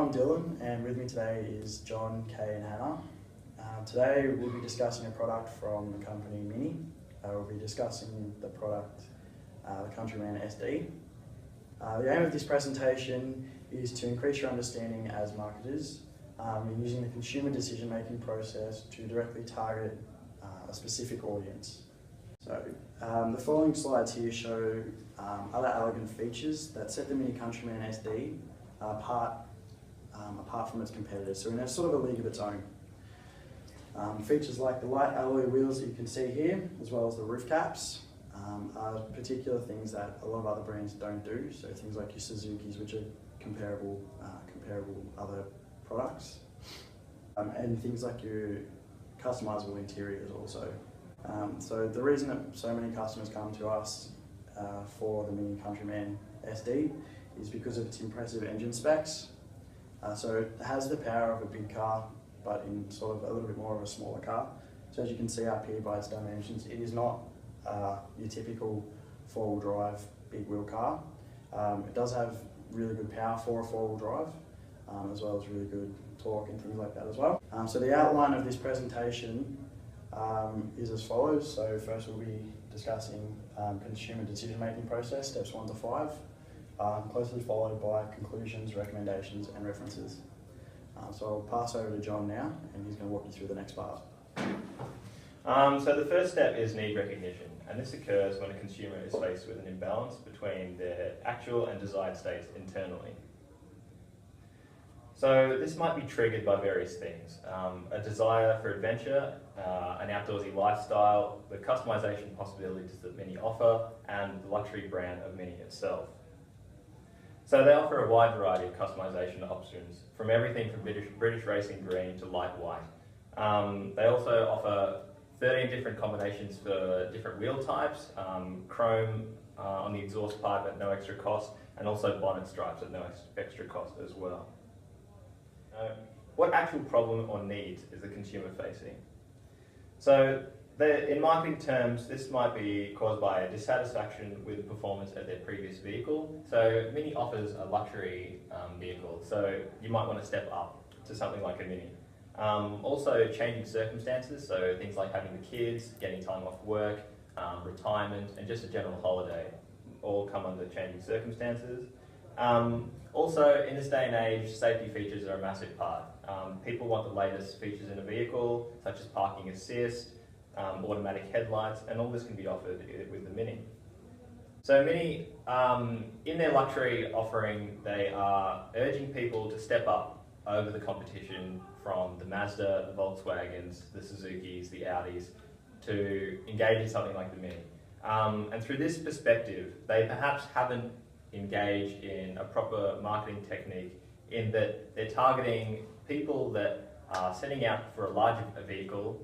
I'm Dylan, and with me today is John, Kay and Hannah. Today we'll be discussing a product from the company Mini. We'll be discussing the product, the Countryman SD. The aim of this presentation is to increase your understanding as marketers in using the consumer decision-making process to directly target a specific audience. So the following slides here show other elegant features that set the Mini Countryman SD apart from its competitors. So in a sort of a league of its own. Features like the light alloy wheels that you can see here, as well as the roof caps, are particular things that a lot of other brands don't do. So things like your Suzuki's, which are comparable other products, and things like your customizable interiors also. So the reason that so many customers come to us for the Mini Countryman SD is because of its impressive engine specs. So it has the power of a big car, but in sort of a little bit more of a smaller car. So as you can see up here by its dimensions, it is not your typical four-wheel drive big wheel car. It does have really good power for a four-wheel drive, as well as really good torque and things like that as well. So the outline of this presentation is as follows. So first we'll be discussing consumer decision-making process, steps 1 to 5, closely followed by conclusions, recommendations and references. So I'll pass over to John now, and he's going to walk you through the next part. So the first step is need recognition, and this occurs when a consumer is faced with an imbalance between their actual and desired states internally. So this might be triggered by various things: a desire for adventure, an outdoorsy lifestyle, the customization possibilities that Mini offer, and the luxury brand of Mini itself. So they offer a wide variety of customization options, from everything from British Racing Green to light white. They also offer 13 different combinations for different wheel types, chrome on the exhaust pipe at no extra cost, and also bonnet stripes at no extra cost as well. What actual problem or need is the consumer facing? So in marketing terms, this might be caused by a dissatisfaction with the performance of their previous vehicle. So Mini offers a luxury vehicle, so you might want to step up to something like a Mini. Also changing circumstances, so things like having the kids, getting time off work, retirement, and just a general holiday, all come under changing circumstances. Also, in this day and age, safety features are a massive part. People want the latest features in a vehicle, such as parking assist, automatic headlights, and all this can be offered with the Mini. So Mini, in their luxury offering, they are urging people to step up over the competition from the Mazda, the Volkswagens, the Suzukis, the Audis, to engage in something like the Mini. And through this perspective, they perhaps haven't engaged in a proper marketing technique, in that they're targeting people that are setting out for a larger vehicle,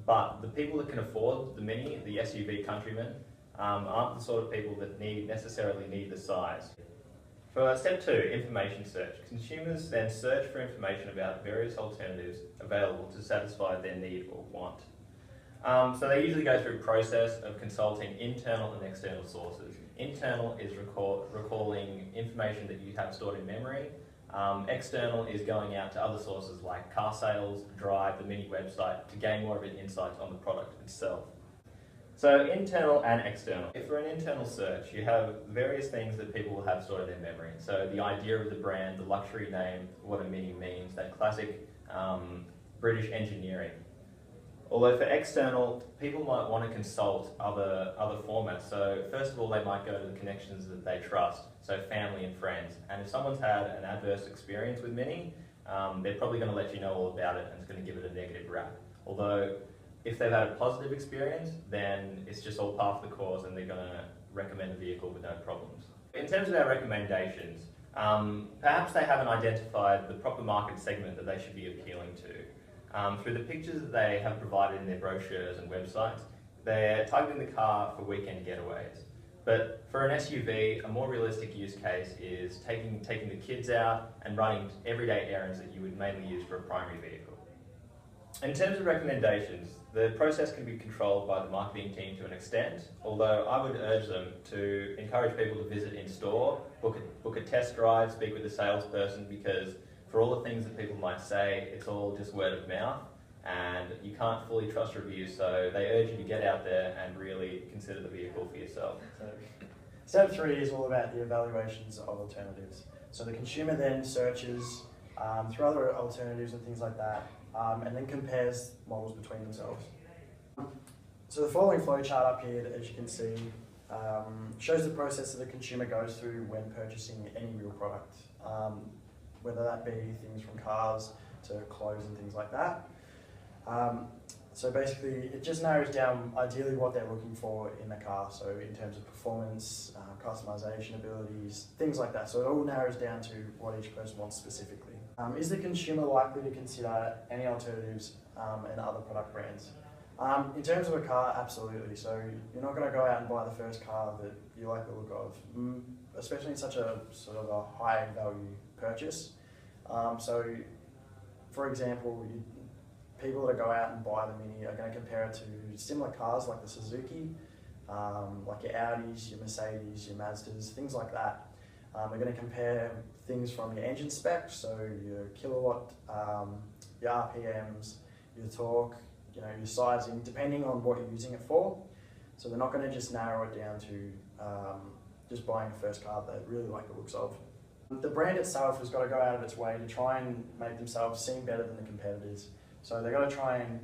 but the people that can afford the Mini, the SUV Countryman, aren't the sort of people that necessarily need the size. For step 2, information search. Consumers then search for information about various alternatives available to satisfy their need or want. So they usually go through a process of consulting internal and external sources. Internal is recalling information that you have stored in memory. External is going out to other sources like car sales, Drive, the Mini website, to gain more of an insight on the product itself. So internal and external. If for an internal search, you have various things that people will have stored in their memory. So the idea of the brand, the luxury name, what a Mini means, that classic British engineering. Although for external, people might want to consult other formats. So first of all, they might go to the connections that they trust, so family and friends. And if someone's had an adverse experience with Mini, they're probably going to let you know all about it and it's going to give it a negative rap. Although if they've had a positive experience, then it's just all part of the course and they're going to recommend the vehicle with no problems. In terms of our recommendations, perhaps they haven't identified the proper market segment that they should be appealing to. Through the pictures that they have provided in their brochures and websites, they're targeting the car for weekend getaways. But for an SUV, a more realistic use case is taking the kids out and running everyday errands that you would mainly use for a primary vehicle. In terms of recommendations, the process can be controlled by the marketing team to an extent, although I would urge them to encourage people to visit in store, book a test drive, speak with a salesperson, because for all the things that people might say, it's all just word of mouth and you can't fully trust reviews, so they urge you to get out there and really consider the vehicle for yourself. So, step 3 is all about the evaluations of alternatives. So the consumer then searches through other alternatives and things like that, and then compares models between themselves. So the following flowchart up here, as you can see, shows the process that the consumer goes through when purchasing any real product, whether that be things from cars to clothes and things like that. So basically, it just narrows down ideally what they're looking for in the car, so in terms of performance, customization abilities, things like that. So it all narrows down to what each person wants specifically. Is the consumer likely to consider any alternatives and other product brands? In terms of a car, absolutely. So you're not going to go out and buy the first car that you like the look of, especially in such a sort of a high value purchase. So for example, people that go out and buy the Mini are going to compare it to similar cars like the Suzuki, like your Audis, your Mercedes, your Mazdas, things like that. They're going to compare things from your engine spec, so your kilowatt, your RPMs, your torque, your sizing, depending on what you're using it for. So they're not going to just narrow it down to just buying a first car that they really like the looks of. The brand itself has got to go out of its way to try and make themselves seem better than the competitors. So they've got to try and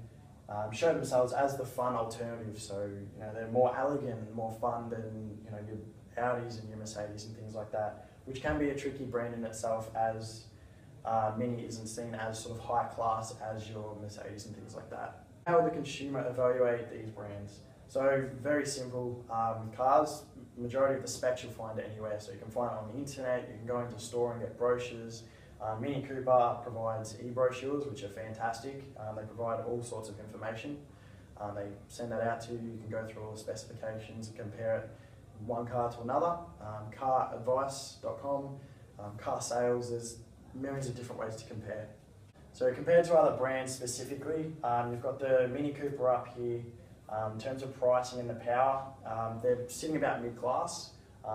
show themselves as the fun alternative. So they're more elegant, more fun than your Audis and your Mercedes and things like that, which can be a tricky brand in itself, as Mini isn't seen as sort of high class as your Mercedes and things like that. How would the consumer evaluate these brands? So very simple. With cars, majority of the specs you'll find anywhere. So you can find it on the internet, you can go into a store and get brochures. Mini Cooper provides e-brochures, which are fantastic. They provide all sorts of information. They send that out to you. You can go through all the specifications and compare it one car to another. Caradvice.com, car sales, there's millions of different ways to compare. So compared to other brands specifically, you've got the Mini Cooper up here. In terms of pricing and the power, they're sitting about mid-class,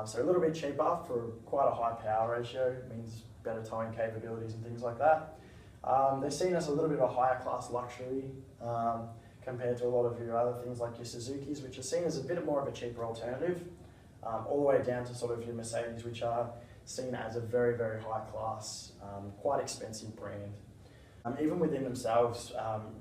so a little bit cheaper for quite a high power ratio. It means better towing capabilities and things like that. They're seen as a little bit of a higher class luxury compared to a lot of your other things like your Suzukis, which are seen as a bit more of a cheaper alternative, all the way down to sort of your Mercedes, which are seen as a very, very high class, quite expensive brand. Even within themselves,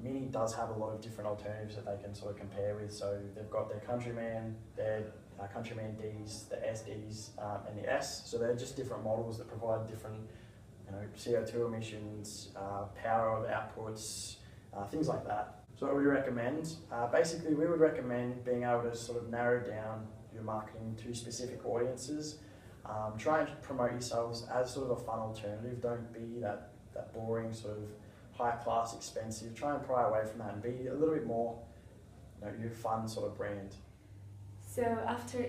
Mini does have a lot of different alternatives that they can sort of compare with. So they've got their Countryman, their Countryman Ds, the SDs, and the S. So they're just different models that provide different CO2 emissions, power of outputs, things like that. So what we recommend, basically we would recommend being able to sort of narrow down your marketing to specific audiences. Try and promote yourselves as sort of a fun alternative. Don't be that boring sort of high class, expensive. Try and pry away from that and be a little bit more your fun sort of brand. So after